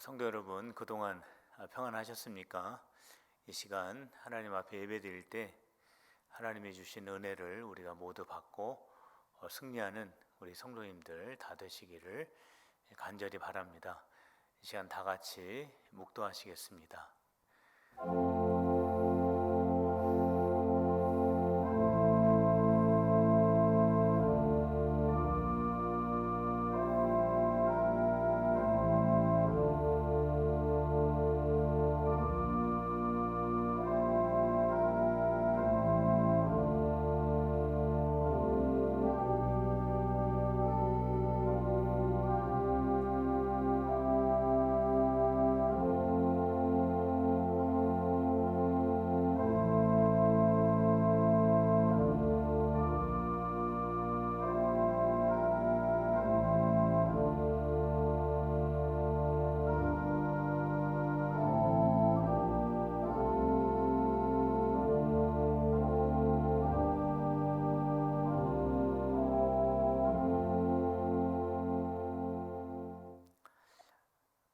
성도 여러분, 그동안 평안하셨습니까? 이 시간 하나님 앞에 예배드릴 때 하나님이 주신 은혜를 우리가 모두 받고 승리하는 우리 성도님들 다 되시기를 간절히 바랍니다. 이 시간 다 같이 묵도하시겠습니다.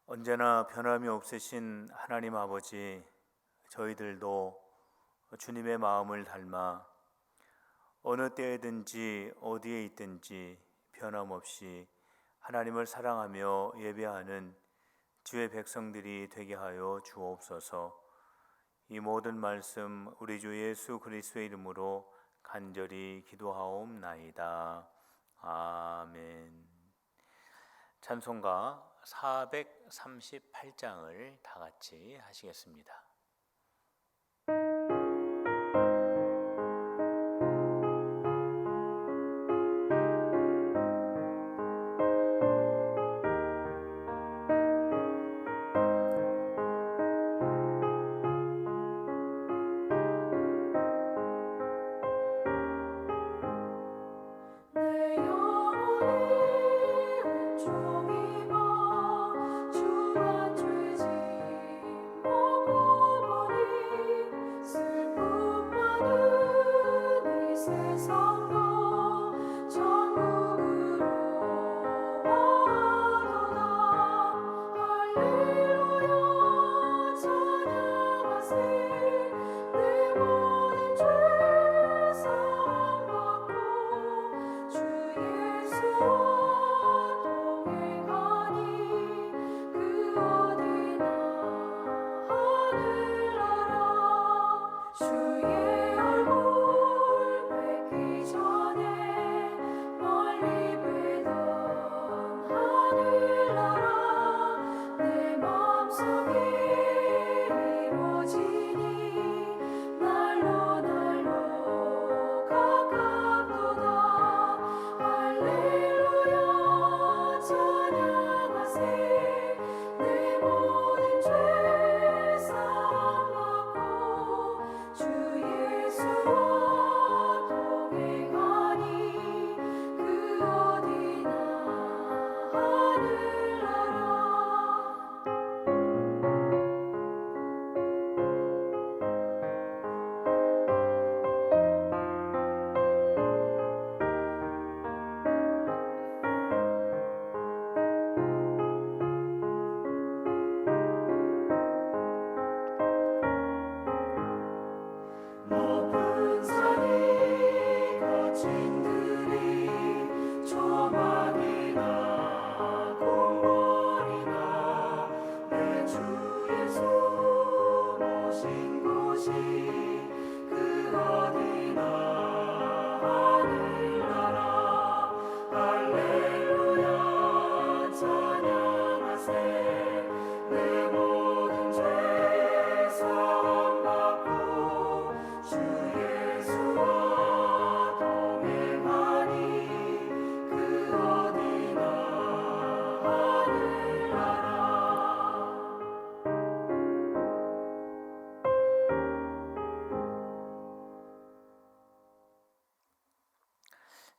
언제나 변함이 없으신 하나님 아버지, 저희들도 주님의 마음을 닮아 어느 때에든지 어디에 있든지 변함없이 하나님을 사랑하며 예배하는 주의 백성들이 되게 하여 주옵소서. 이 모든 말씀 우리 주 예수 그리스도의 이름으로 간절히 기도하옵나이다. 아멘. 찬송가 438장을 다 같이 하시겠습니다.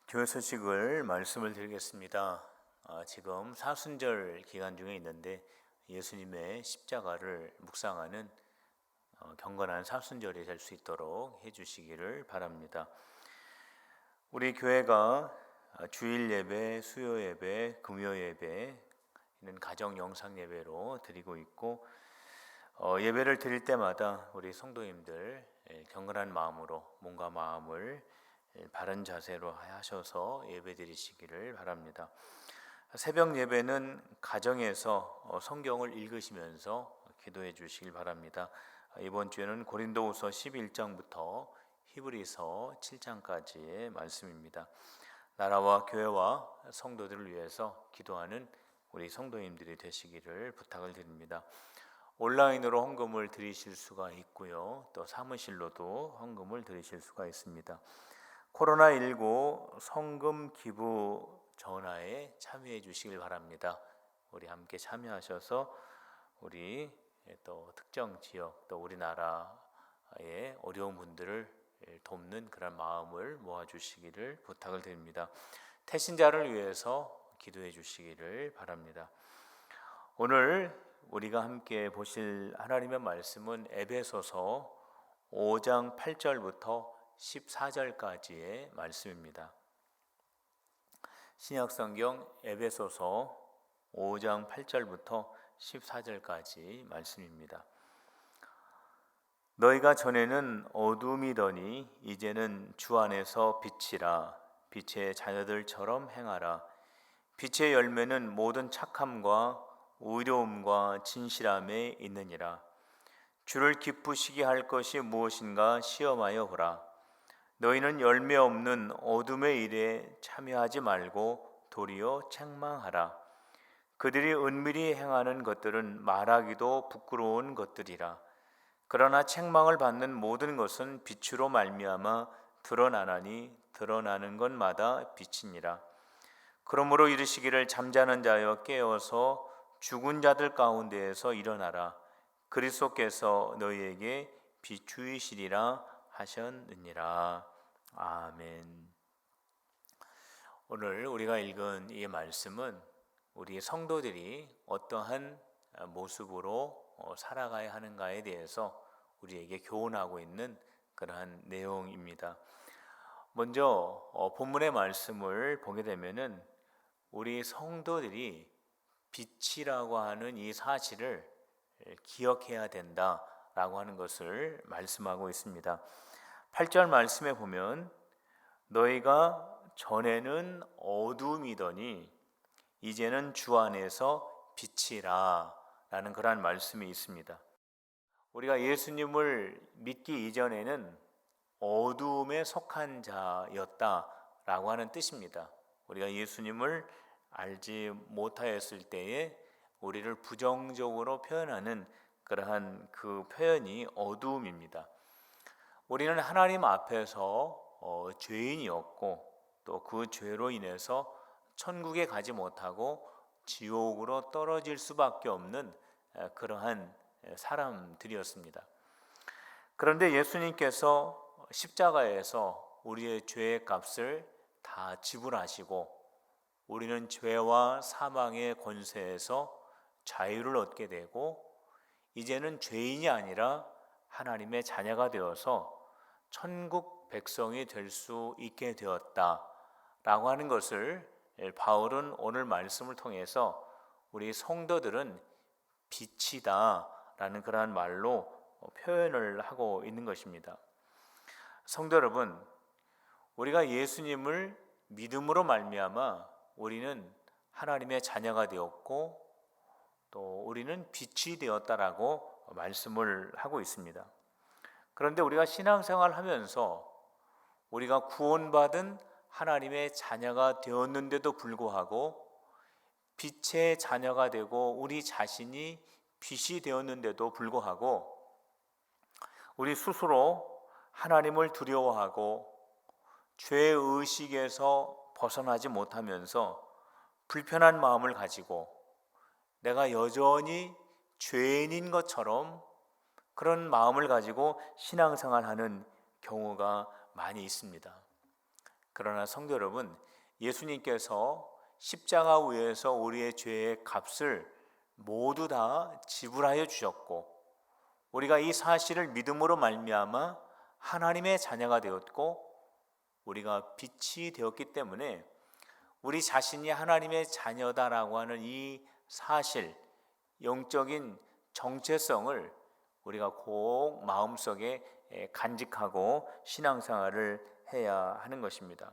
교회 소식을 말씀을 드리겠습니다. 지금 사순절 기간 중에 있는데 예수님의 십자가를 묵상하는 경건한 사순절이 될 수 있도록 해주시기를 바랍니다. 우리 교회가 주일 예배, 수요 예배, 금요 예배 이는 가정 영상 예배로 드리고 있고 예배를 드릴 때마다 우리 성도님들 경건한 마음으로 몸과 마음을 바른 자세로 하셔서 예배 드리시기를 바랍니다. 새벽 예배는 가정에서 성경을 읽으시면서 기도해 주시길 바랍니다. 이번 주에는 고린도후서 11장부터 히브리서 7장까지의 말씀입니다. 나라와 교회와 성도들을 위해서 기도하는 우리 성도님들이 되시기를 부탁을 드립니다. 온라인으로 헌금을 드리실 수가 있고요. 또 사무실로도 헌금을 드리실 수가 있습니다. 코로나19 성금 기부 전화에 참여해 주시길 바랍니다. 우리 함께 참여하셔서 우리 또 특정 지역 또 우리나라의 어려운 분들을 돕는 그런 마음을 모아주시기를 부탁을 드립니다. 태신자를 위해서 기도해 주시기를 바랍니다. 오늘 우리가 함께 보실 하나님의 말씀은 에베소서 5장 8절부터 14절까지의 말씀입니다. 신약성경 에베소서 5장 8절부터 14절까지 말씀입니다. 너희가 전에는 어둠이더니 이제는 주 안에서 빛이라. 빛의 자녀들처럼 행하라. 빛의 열매는 모든 착함과 의로움과 진실함에 있느니라. 주를 기쁘시게 할 것이 무엇인가 시험하여 보라. 너희는 열매 없는 어둠의 일에 참여하지 말고 도리어 책망하라. 그들이 은밀히 행하는 것들은 말하기도 부끄러운 것들이라. 그러나 책망을 받는 모든 것은 빛으로 말미암아 드러나나니 드러나는 것마다 빛이니라. 그러므로 이르시기를 잠자는 자여 깨어서 죽은 자들 가운데에서 일어나라. 그리스도께서 너희에게 비추이시리라 하셨느니라. 아멘. 오늘 우리가 읽은 이 말씀은 우리 성도들이 어떠한 모습으로 살아가야 하는가에 대해서 우리에게 교훈하고 있는 그러한 내용입니다. 먼저 본문의 말씀을 보게 되면은 우리 성도들이 빛이라고 하는 이 사실을 기억해야 된다라고 하는 것을 말씀하고 있습니다. 8절 말씀에 보면 너희가 전에는 어둠이더니 이제는 주 안에서 빛이라 라는 그러한 말씀이 있습니다. 우리가 예수님을 믿기 이전에는 어둠에 속한 자였다라고 하는 뜻입니다. 우리가 예수님을 알지 못하였을 때에 우리를 부정적으로 표현하는 그러한 그 표현이 어둠입니다. 우리는 하나님 앞에서 죄인이었고 또 그 죄로 인해서 천국에 가지 못하고 지옥으로 떨어질 수밖에 없는 그러한 사람들이었습니다. 그런데 예수님께서 십자가에서 우리의 죄의 값을 다 지불하시고 우리는 죄와 사망의 권세에서 자유를 얻게 되고 이제는 죄인이 아니라 하나님의 자녀가 되어서 천국 백성이 될 수 있게 되었다라고 하는 것을 바울은 오늘 말씀을 통해서 우리 성도들은 빛이다라는 그러한 말로 표현을 하고 있는 것입니다. 성도 여러분, 우리가 예수님을 믿음으로 말미암아 우리는 하나님의 자녀가 되었고 또 우리는 빛이 되었다라고 말씀을 하고 있습니다. 그런데 우리가 신앙생활 하면서 우리가 구원받은 하나님의 자녀가 되었는데도 불구하고 빛의 자녀가 되고 우리 자신이 빛이 되었는데도 불구하고 우리 스스로 하나님을 두려워하고 죄의식에서 벗어나지 못하면서 불편한 마음을 가지고 내가 여전히 죄인인 것처럼 그런 마음을 가지고 신앙생활하는 경우가 많이 있습니다. 그러나 성도 여러분, 예수님께서 십자가 위에서 우리의 죄의 값을 모두 다 지불하여 주셨고 우리가 이 사실을 믿음으로 말미암아 하나님의 자녀가 되었고 우리가 빛이 되었기 때문에 우리 자신이 하나님의 자녀다라고 하는 이 사실, 영적인 정체성을 우리가 꼭 마음속에 간직하고 신앙생활을 해야 하는 것입니다.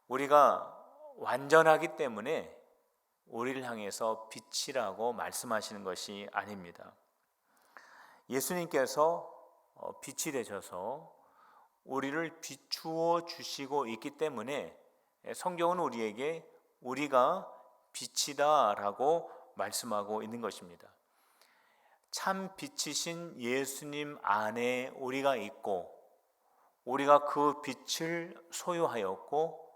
우리가 완전하기 때문에 우리를 향해서 빛이라고 말씀하시는 것이 아닙니다. 예수님께서 빛이 되셔서 우리를 비추어 주시고 있기 때문에 성경은 우리에게 우리가 빛이다 라고 말씀하고 있는 것입니다. 참 빛이신 예수님 안에 우리가 있고, 우리가 그 빛을 소유하였고,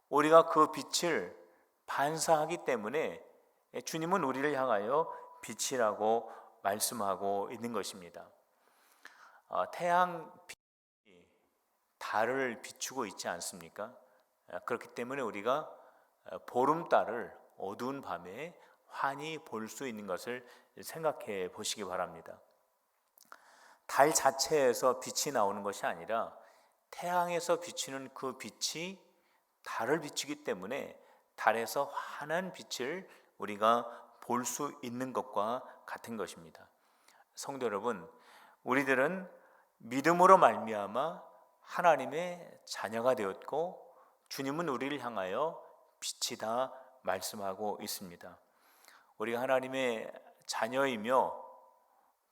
우리가 그 빛을 반사하기 때문에 주님은 우리를 향하여 빛이라고 말씀하고 있는 것입니다. 태양 빛이 달을 비추고 있지 않습니까? 그렇기 때문에 우리가 보름달을 어두운 밤에 환히 볼 수 있는 것을 생각해 보시기 바랍니다. 달 자체에서 빛이 나오는 것이 아니라 태양에서 비치는 그 빛이 달을 비추기 때문에 달에서 환한 빛을 우리가 볼 수 있는 것과 같은 것입니다. 성도 여러분, 우리들은 믿음으로 말미암아 하나님의 자녀가 되었고, 주님은 우리를 향하여 빛이다 말씀하고 있습니다. 우리가 하나님의 자녀이며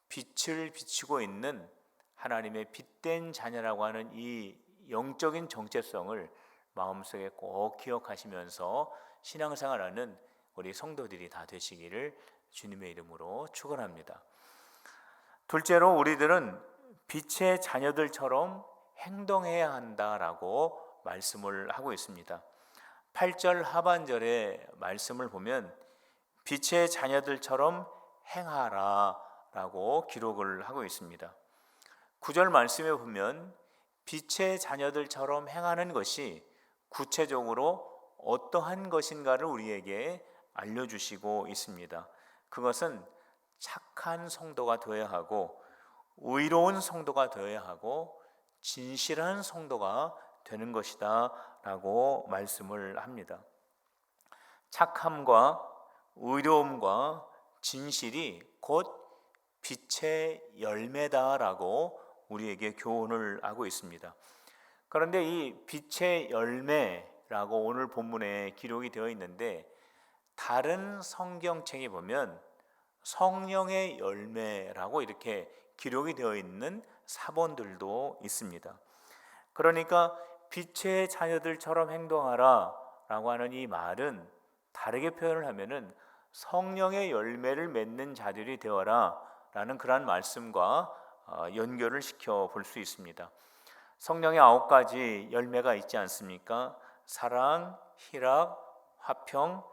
빛을 비추고 있는 하나님의 빛된 자녀라고 하는 이 영적인 정체성을 마음속에 꼭 기억하시면서 신앙생활하는 우리 성도들이 다 되시기를 주님의 이름으로 축원합니다. 둘째로, 우리들은 빛의 자녀들처럼 행동해야 한다라고 말씀을 하고 있습니다. 8절 하반절의 말씀을 보면 빛의 자녀들처럼 행하라 라고 기록을 하고 있습니다. 9절 말씀에 보면 빛의 자녀들처럼 행하는 것이 구체적으로 어떠한 것인가를 우리에게 알려주시고 있습니다. 그것은 착한 성도가 되어야 하고, 의로운 성도가 되어야 하고, 진실한 성도가 되는 것이다 라고 말씀을 합니다. 착함과 의로움과 진실이 곧 빛의 열매다라고 우리에게 교훈을 하고 있습니다. 그런데 이 빛의 열매라고 오늘 본문에 기록이 되어 있는데, 다른 성경책에 보면 성령의 열매라고 이렇게 기록이 되어 있는 사본들도 있습니다. 그러니까 빛의 자녀들처럼 행동하라 라고 하는 이 말은 다르게 표현을 하면은 성령의 열매를 맺는 자들이 되어라 라는 그런 말씀과 연결을 시켜 볼 수 있습니다. 성령의 9가지 열매가 있지 않습니까? 사랑, 희락, 화평,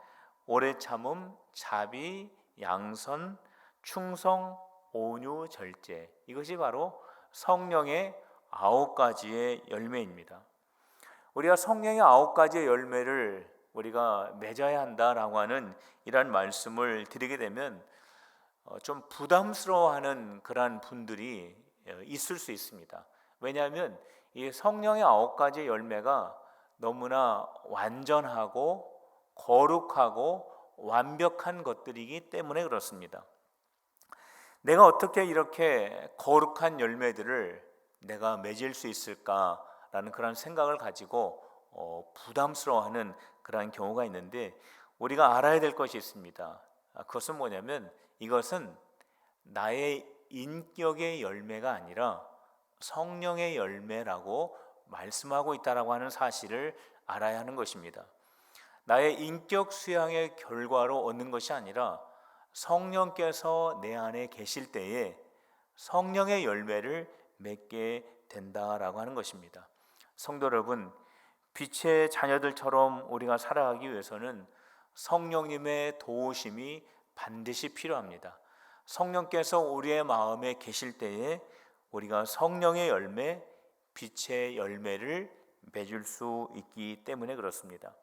오래 참음, 자비, 양선, 충성, 온유, 절제. 이것이 바로 성령의 9가지의 열매입니다. 우리가 성령의 9가지의 열매를 우리가 맺어야 한다라고 하는 이런 말씀을 드리게 되면 좀 부담스러워하는 그런 분들이 있을 수 있습니다. 왜냐하면 이 성령의 9가지 열매가 너무나 완전하고 거룩하고 완벽한 것들이기 때문에 그렇습니다. 내가 어떻게 이렇게 거룩한 열매들을 내가 맺을 수 있을까라는 그런 생각을 가지고 부담스러워하는 그런 경우가 있는데, 우리가 알아야 될 것이 있습니다. 그것은 뭐냐면, 이것은 나의 인격의 열매가 아니라 성령의 열매라고 말씀하고 있다라고 하는 사실을 알아야 하는 것입니다. 나의 인격 수양의 결과로 얻는 것이 아니라 성령께서 내 안에 계실 때에 성령의 열매를 맺게 된다라고 하는 것입니다. 성도 여러분, 빛의 자녀들처럼 우리가 살아가기 위해서는 성령님의 도우심이 반드시 필요합니다. 성령께서 우리의 마음에 계실 때에 우리가 성령의 열매, 빛의 열매를 맺을 수 있기 때문에 그렇습니다.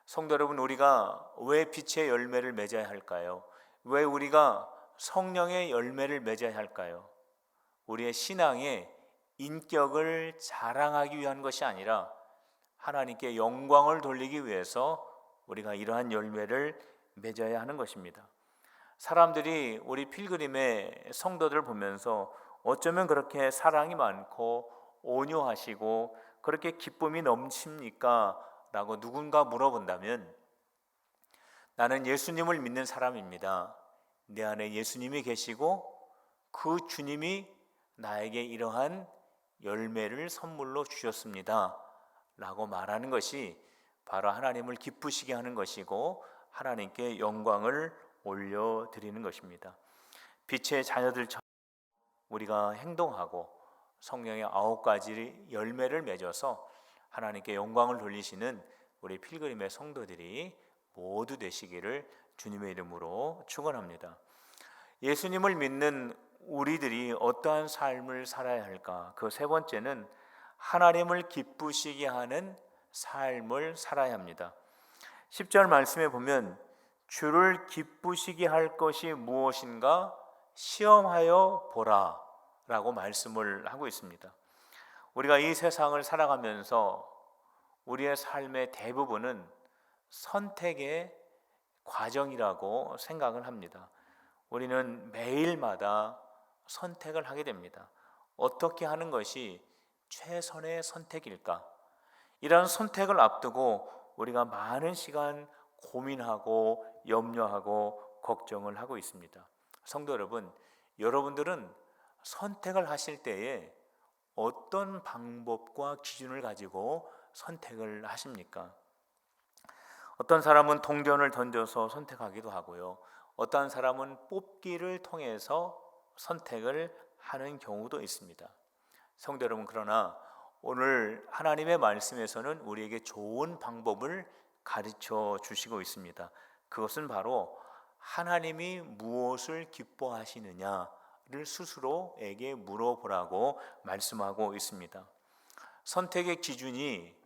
성도 여러분, 우리가 왜 빛의 열매를 맺어야 할까요? 왜 우리가 성령의 열매를 맺어야 할까요? 우리의 신앙의 인격을 자랑하기 위한 것이 아니라 하나님께 영광을 돌리기 위해서 우리가 이러한 열매를 맺어야 하는 것입니다. 사람들이 우리 필그림의 성도들을 보면서 어쩌면 그렇게 사랑이 많고 온유하시고 그렇게 기쁨이 넘칩니까? 라고 누군가 물어본다면 나는 예수님을 믿는 사람입니다. 내 안에 예수님이 계시고 그 주님이 나에게 이러한 열매를 선물로 주셨습니다. 라고 말하는 것이 바로 하나님을 기쁘시게 하는 것이고 하나님께 영광을 올려드리는 것입니다. 빛의 자녀들처럼 우리가 행동하고 성령의 9가지 열매를 맺어서 하나님께 영광을 돌리시는 우리 필그림의 성도들이 모두 되시기를 주님의 이름으로 축원합니다. 예수님을 믿는 우리들이 어떠한 삶을 살아야 할까? 그 세 번째는 하나님을 기쁘시게 하는 삶을 살아야 합니다. 10절 말씀에 보면 주를 기쁘시게 할 것이 무엇인가 시험하여 보라 라고 말씀을 하고 있습니다. 우리가 이 세상을 살아가면서 우리의 삶의 대부분은 선택의 과정이라고 생각을 합니다. 우리는 매일마다 선택을 하게 됩니다. 어떻게 하는 것이 최선의 선택일까? 이런 선택을 앞두고 우리가 많은 시간 고민하고 염려하고 걱정을 하고 있습니다. 성도 여러분, 여러분들은 선택을 하실 때에 어떤 방법과 기준을 가지고 선택을 하십니까? 어떤 사람은 동전을 던져서 선택하기도 하고요. 어떤 사람은 뽑기를 통해서 선택을 하는 경우도 있습니다. 성도 여러분, 그러나 오늘 하나님의 말씀에서는 우리에게 좋은 방법을 가르쳐 주시고 있습니다. 그것은 바로 하나님이 무엇을 기뻐하시느냐를 스스로에게 물어보라고 말씀하고 있습니다. 선택의 기준이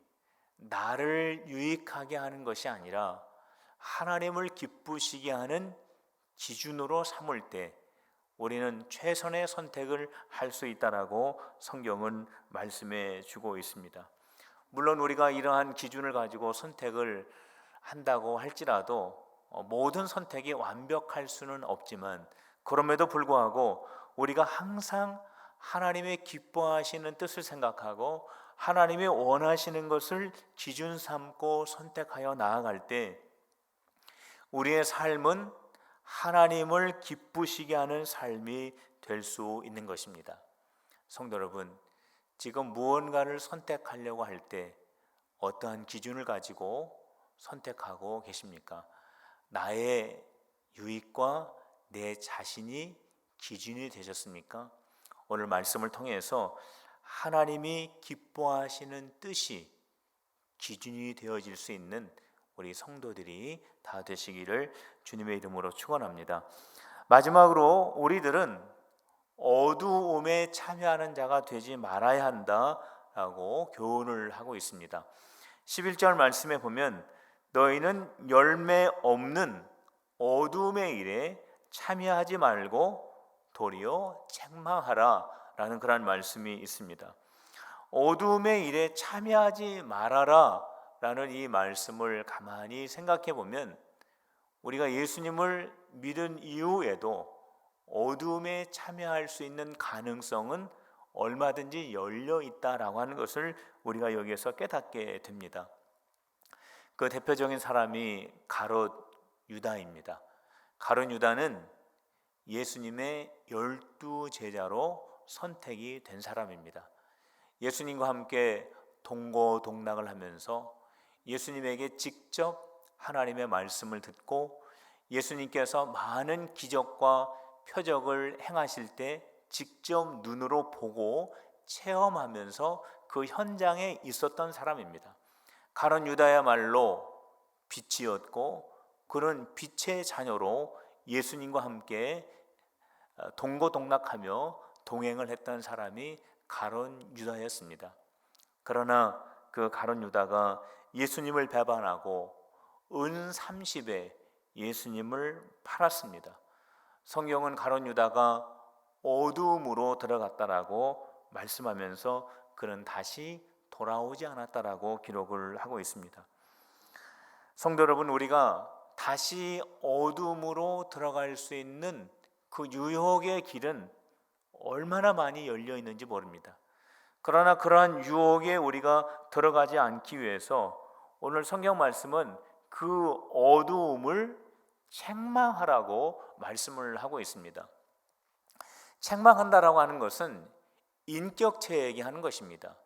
나를 유익하게 하는 것이 아니라 하나님을 기쁘시게 하는 기준으로 삼을 때 우리는 최선의 선택을 할 수 있다라고 성경은 말씀해 주고 있습니다. 물론 우리가 이러한 기준을 가지고 선택을 한다고 할지라도 모든 선택이 완벽할 수는 없지만 그럼에도 불구하고 우리가 항상 하나님의 기뻐하시는 뜻을 생각하고 하나님이 원하시는 것을 기준 삼고 선택하여 나아갈 때 우리의 삶은 하나님을 기쁘시게 하는 삶이 될 수 있는 것입니다. 성도 여러분, 지금 무언가를 선택하려고 할 때 어떠한 기준을 가지고 선택하고 계십니까? 나의 유익과 내 자신이 기준이 되셨습니까? 오늘 말씀을 통해서 하나님이 기뻐하시는 뜻이 기준이 되어질 수 있는 우리 성도들이 다 되시기를 주님의 이름으로 축원합니다. 마지막으로 우리들은 어두움에 참여하는 자가 되지 말아야 한다라고 교훈을 하고 있습니다. 11절 말씀에 보면 너희는 열매 없는 어두움의 일에 참여하지 말고 도리어 책망하라 라는 그런 말씀이 있습니다. 어두움의 일에 참여하지 말아라 라는 이 말씀을 가만히 생각해 보면 우리가 예수님을 믿은 이후에도 어두움에 참여할 수 있는 가능성은 얼마든지 열려 있다라고 하는 것을 우리가 여기에서 깨닫게 됩니다. 그 대표적인 사람이 가롯 유다입니다. 가롯 유다는 예수님의 12 제자로 선택이 된 사람입니다. 예수님과 함께 동고동락을 하면서 예수님에게 직접 하나님의 말씀을 듣고 예수님께서 많은 기적과 표적을 행하실 때 직접 눈으로 보고 체험하면서 그 현장에 있었던 사람입니다. 가룟 유다야말로 빛이었고 그런 빛의 자녀로 예수님과 함께 동고동락하며 동행을 했던 사람이 가룟 유다였습니다. 그러나 그 가룟 유다가 예수님을 배반하고 은 30에 예수님을 팔았습니다. 성경은 가룟 유다가 어두움으로 들어갔다라고 말씀하면서 그는 다시 돌아오지 않았다라고 기록을 하고 있습니다. 성도 여러분, 우리가 다시 어둠으로 들어갈 수 있는 그 유혹의 길은 얼마나 많이 열려 있는지 모릅니다. 그러나 그러한 유혹에 우리가 들어가지 않기 위해서 오늘 성경 말씀은 그 어두움을 책망하라고 말씀을 하고 있습니다. 책망한다라고 하는 것은 인격체 얘기하는 것입니다.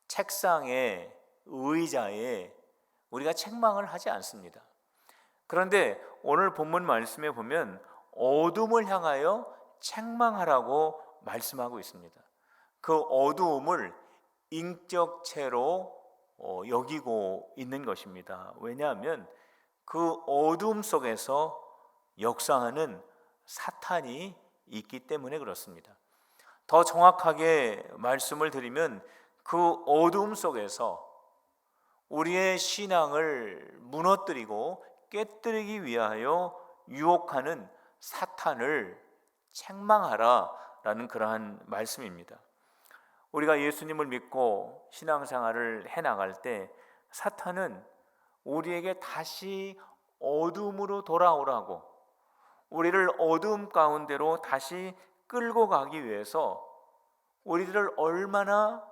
책상에, 의자에 우리가 책망을 하지 않습니다. 그런데 오늘 본문 말씀에 보면 어둠을 향하여 책망하라고 말씀하고 있습니다. 그 어두움을 인격체로 여기고 있는 것입니다. 왜냐하면 그 어둠 속에서 역사하는 사탄이 있기 때문에 그렇습니다. 더 정확하게 말씀을 드리면 그 어둠 속에서 우리의 신앙을 무너뜨리고 깨뜨리기 위하여 유혹하는 사탄을 책망하라라는 그러한 말씀입니다. 우리가 예수님을 믿고 신앙생활을 해나갈 때 사탄은 우리에게 다시 어둠으로 돌아오라고, 우리를 어둠 가운데로 다시 끌고 가기 위해서 우리들을 얼마나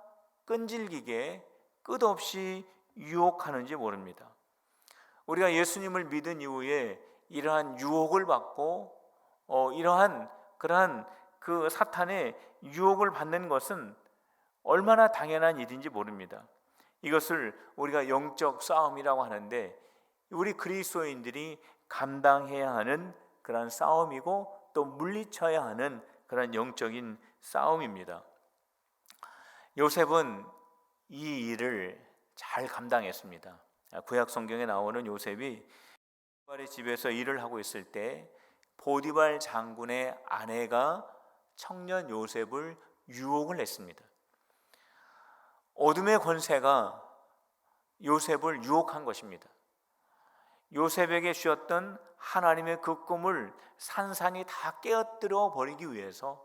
끈질기게 끝없이 유혹하는지 모릅니다. 우리가 예수님을 믿은 이후에 이러한 유혹을 받고 그러한 그 사탄의 유혹을 받는 것은 얼마나 당연한 일인지 모릅니다. 이것을 우리가 영적 싸움이라고 하는데 우리 그리스도인들이 감당해야 하는 그런 싸움이고 또 물리쳐야 하는 그런 영적인 싸움입니다. 요셉은 이 일을 잘 감당했습니다. 구약 성경에 나오는 요셉이 보디발의 집에서 일을 하고 있을 때 보디발 장군의 아내가 청년 요셉을 유혹을 했습니다. 어둠의 권세가 요셉을 유혹한 것입니다. 요셉에게 주었던 하나님의 그 꿈을 산산이 다 깨어뜨려 버리기 위해서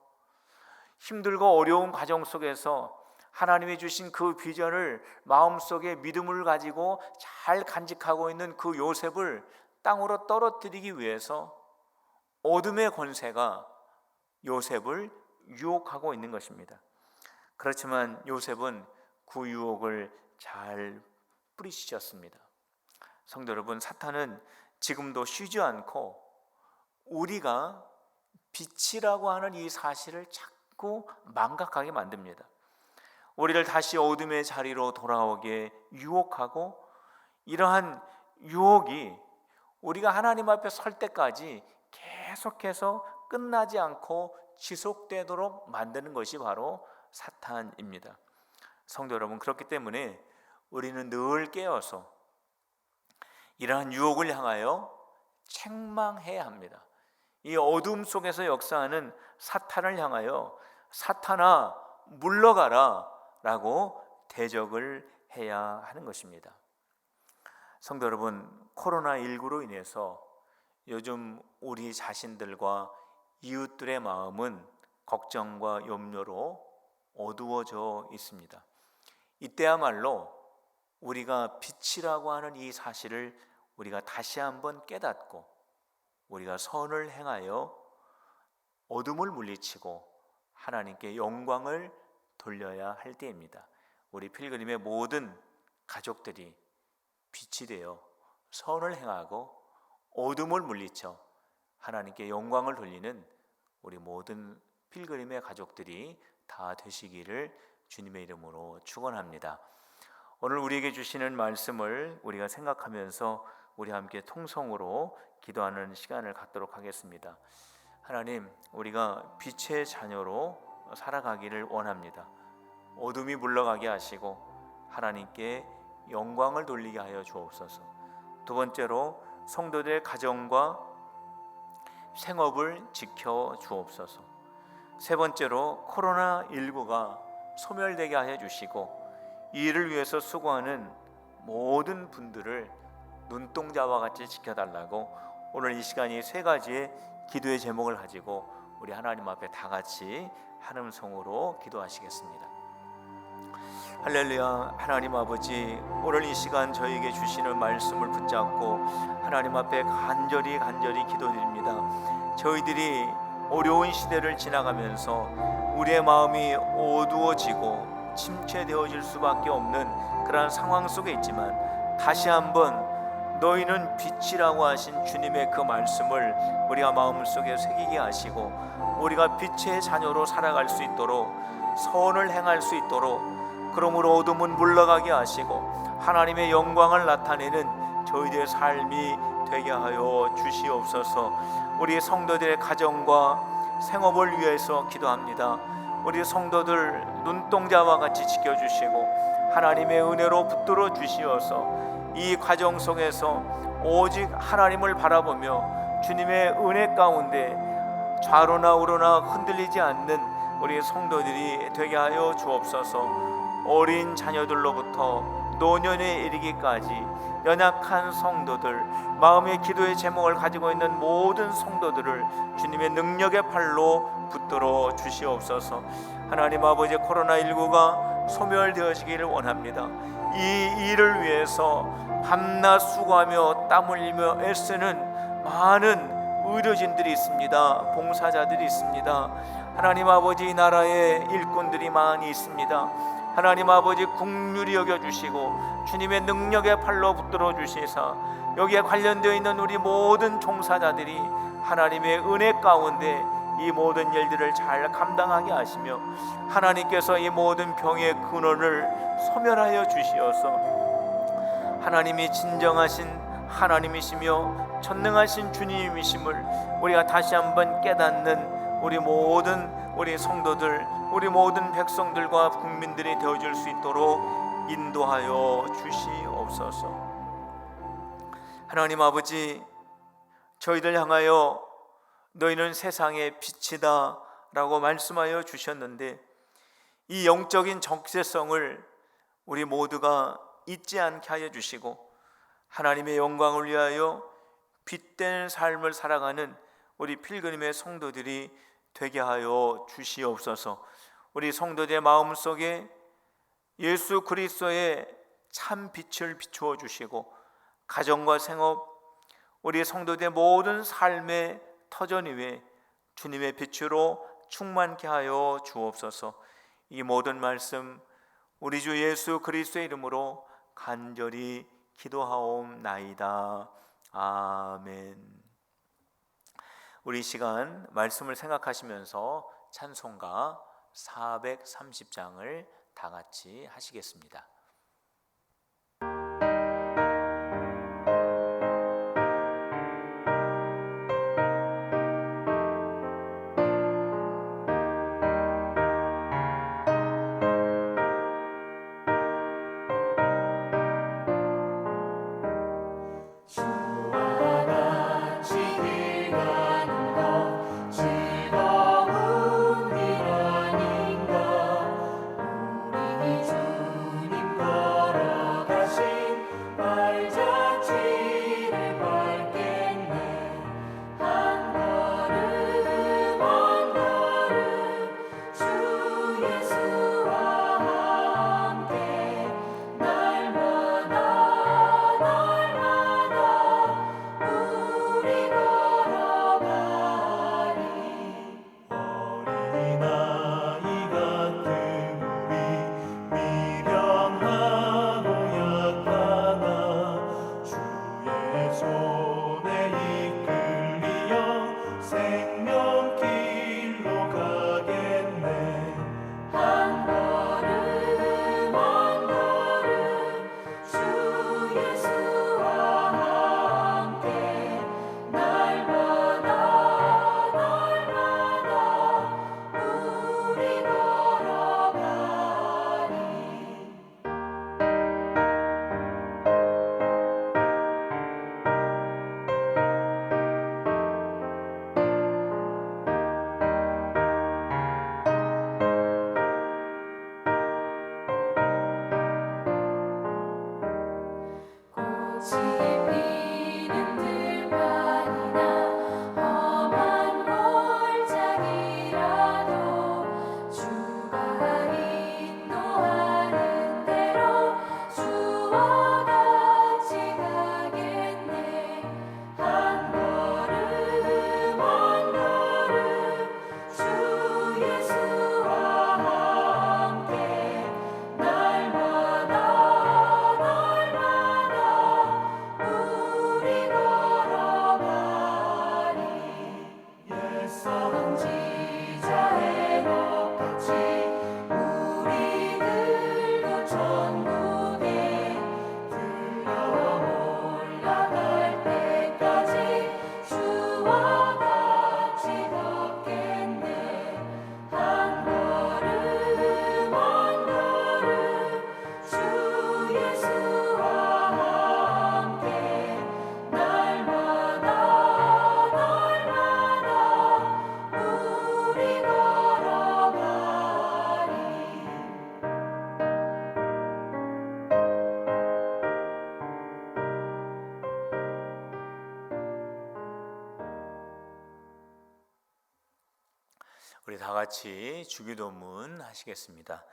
힘들고 어려운 과정 속에서 하나님이 주신 그 비전을 마음속에 믿음을 가지고 잘 간직하고 있는 그 요셉을 땅으로 떨어뜨리기 위해서 어둠의 권세가 요셉을 유혹하고 있는 것입니다. 그렇지만 요셉은 그 유혹을 잘 뿌리치셨습니다. 성도 여러분, 사탄은 지금도 쉬지 않고 우리가 빛이라고 하는 이 사실을 자꾸 망각하게 만듭니다. 우리를 다시 어둠의 자리로 돌아오게 유혹하고, 이러한 유혹이 우리가 하나님 앞에 설 때까지 계속해서 끝나지 않고 지속되도록 만드는 것이 바로 사탄입니다. 성도 여러분, 그렇기 때문에 우리는 늘 깨어서 이러한 유혹을 향하여 책망해야 합니다. 이 어둠 속에서 역사하는 사탄을 향하여 사탄아 물러가라 라고 대적을 해야 하는 것입니다. 성도 여러분, 코로나19로 인해서 요즘 우리 자신들과 이웃들의 마음은 걱정과 염려로 어두워져 있습니다. 이때야말로 우리가 빛이라고 하는 이 사실을 우리가 다시 한번 깨닫고 우리가 선을 행하여 어둠을 물리치고 하나님께 영광을 돌려야 할 때입니다. 우리 필그림의 모든 가족들이 빛이 되어 선을 행하고 어둠을 물리쳐 하나님께 영광을 돌리는 우리 모든 필그림의 가족들이 다 되시기를 주님의 이름으로 축원합니다. 오늘 우리에게 주시는 말씀을 우리가 생각하면서 우리 함께 통성으로 기도하는 시간을 갖도록 하겠습니다. 하나님, 우리가 빛의 자녀로 살아가기를 원합니다. 어둠이 물러가게 하시고 하나님께 영광을 돌리게 하여 주옵소서. 두 번째로 성도들의 가정과 생업을 지켜 주옵소서. 세 번째로 코로나19가 소멸되게 하여 주시고 이 일을 위해서 수고하는 모든 분들을 눈동자와 같이 지켜달라고 오늘 이 시간이 세 가지의 기도의 제목을 가지고 우리 하나님 앞에 다 같이 한 음성으로 기도하시겠습니다. 할렐루야. 하나님 아버지, 오늘 이 시간 저에게 주시는 말씀을 붙잡고 하나님 앞에 간절히 기도드립니다. 저희들이 어려운 시대를 지나가면서 우리의 마음이 어두워지고 침체되어질 수밖에 없는 그러한 상황 속에 있지만, 다시 한번 너희는 빛이라고 하신 주님의 그 말씀을 우리가 마음속에 새기게 하시고, 우리가 빛의 자녀로 살아갈 수 있도록, 선을 행할 수 있도록, 그러므로 어둠은 물러가게 하시고 하나님의 영광을 나타내는 저희들의 삶이 되게 하여 주시옵소서. 우리 성도들의 가정과 생업을 위해서 기도합니다. 우리 성도들 눈동자와 같이 지켜주시고 하나님의 은혜로 붙들어 주시어서 이 과정 속에서 오직 하나님을 바라보며 주님의 은혜 가운데 좌로나 우로나 흔들리지 않는 우리 성도들이 되게 하여 주옵소서. 어린 자녀들로부터 노년에 이르기까지 연약한 성도들, 마음의 기도의 제목을 가지고 있는 모든 성도들을 주님의 능력의 팔로 붙들어 주시옵소서. 하나님 아버지, 코로나19가 소멸되어지기를 원합니다. 이 일을 위해서 밤낮 수고하며 땀 흘리며 애쓰는 많은 의료진들이 있습니다. 봉사자들이 있습니다. 하나님 아버지, 이 나라에 일꾼들이 많이 있습니다. 하나님 아버지, 긍휼히 여겨주시고 주님의 능력의 팔로 붙들어 주시사 여기에 관련되어 있는 우리 모든 종사자들이 하나님의 은혜 가운데 이 모든 일들을 잘 감당하게 하시며 하나님께서 이 모든 병의 근원을 소멸하여 주시어서 하나님이 진정하신 하나님이시며 전능하신 주님이심을 우리가 다시 한번 깨닫는 우리 모든 우리 성도들, 우리 모든 백성들과 국민들이 되어줄 수 있도록 인도하여 주시옵소서. 하나님 아버지, 저희들 향하여 너희는 세상의 빛이다 라고 말씀하여 주셨는데, 이 영적인 정체성을 우리 모두가 잊지 않게 하여 주시고 하나님의 영광을 위하여 빛된 삶을 살아가는 우리 필그림의 성도들이 되게 하여 주시옵소서. 우리 성도들의 마음속에 예수 그리스도의 참 빛을 비추어 주시고 가정과 생업, 우리 성도들의 모든 삶의 터전 위에 주님의 빛으로 충만케 하여 주옵소서. 이 모든 말씀 우리 주 예수 그리스도의 이름으로 간절히 기도하옵나이다. 아멘. 우리 시간 말씀을 생각하시면서 찬송가 430장을 다 같이 하시겠습니다. 주님 우리 다 같이 주기도문 하시겠습니다.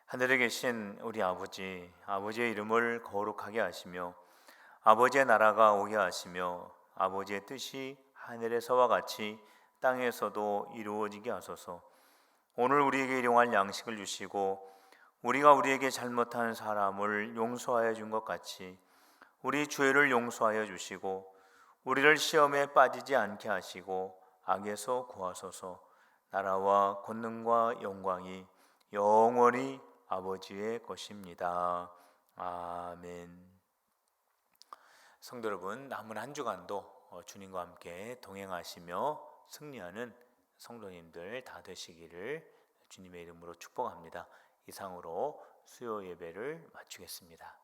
하늘에 계신 우리 아버지, 아버지의 이름을 거룩하게 하시며 아버지의 나라가 오게 하시며 아버지의 뜻이 하늘에서와 같이 땅에서도 이루어지게 하소서. 오늘 우리에게 일용할 양식을 주시고 우리가 우리에게 잘못한 사람을 용서하여 준 것 같이 우리 죄를 용서하여 주시고 우리를 시험에 빠지지 않게 하시고 악에서 구하소서. 나라와 권능과 영광이 영원히 아버지의 것입니다. 아멘. 성도 여러분, 남은 한 주간도 주님과 함께 동행하시며 승리하는 성도님들 다 되시기를 주님의 이름으로 축복합니다. 이상으로 수요 예배를 마치겠습니다.